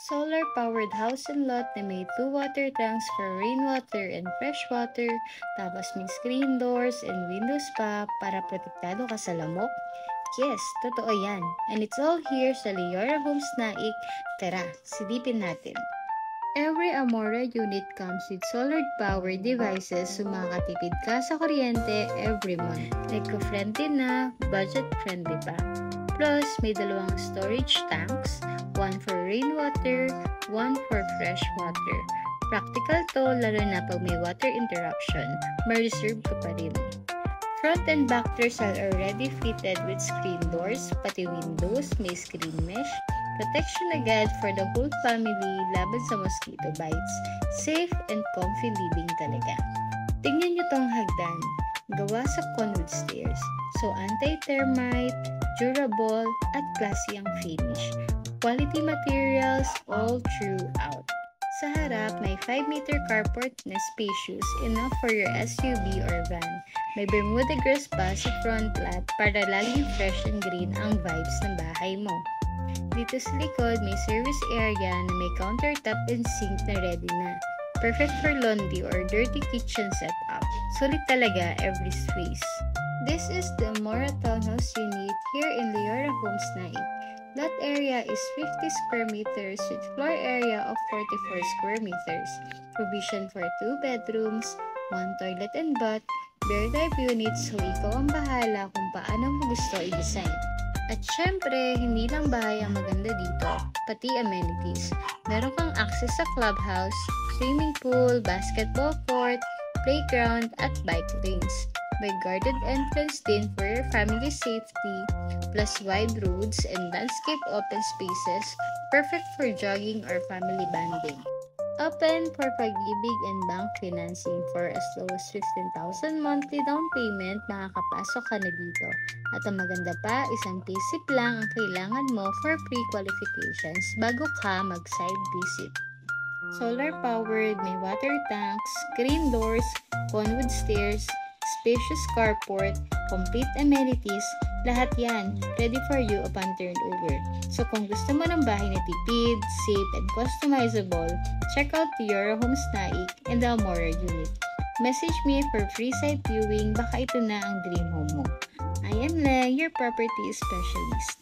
Solar-powered house and lot na may 2 water tanks for rainwater and fresh water, tapos may screen doors and windows pa para protektado ka sa lamok. Yes, totoo yan. And it's all here sa Leora Homes Naik. Tara, silipin natin. Every Amora unit comes with solar-powered devices so makakatipid ka sa kuryente every month. Eco-friendly na, budget-friendly pa. Plus, may 2 storage tanks, 1 for rainwater, 1 for fresh water. Practical to lalo na pag may water interruption, may reserve ka pa rin. Front and back doors are already fitted with screen doors, pati windows may screen mesh. Protection agad for the whole family laban sa mosquito bites. Safe and comfy living talaga. Tingnan nyo tong hagdan. Gawa sa conwood stairs. So anti-termite, durable, at classy ang finish. Quality materials all throughout. Sa harap, may 5-meter carport na spacious enough for your SUV or van. May Bermuda grass pa sa front lot para laging fresh and green ang vibes ng bahay mo. Dito sa likod, may service area na may countertop and sink na ready na. Perfect for laundry or dirty kitchen setup. Sulit talaga every space. This is the Amora Townhouse unit here in Leora Homes Naik. That area is 50 square meters with floor area of 44 square meters. Provision for 2 bedrooms, 1 toilet and bath, bare type units so ikaw ang bahala kung paano mo gusto i-design. At syempre, hindi lang bahay ang maganda dito, pati amenities. Meron kang access sa clubhouse, swimming pool, basketball court, playground, at bike lanes. May guarded entrance din for your family safety, plus wide roads and landscape open spaces, perfect for jogging or family bonding. Open for pag-ibig and bank financing for as low as 15,000 monthly down payment, makakapasok ka na dito. At ang maganda pa, isang payslip lang ang kailangan mo for pre-qualifications bago ka mag-site visit. Solar-powered, may water tanks, screen doors, conwood stairs, spacious carport, complete amenities, lahat yan ready for you upon turnover. So kung gusto mo ng bahay na tipid, safe, and customizable, check out Leora Homes Naik and the Amora unit. Message me for free site viewing, baka ito na ang dream home mo. I am Leng, your property specialist.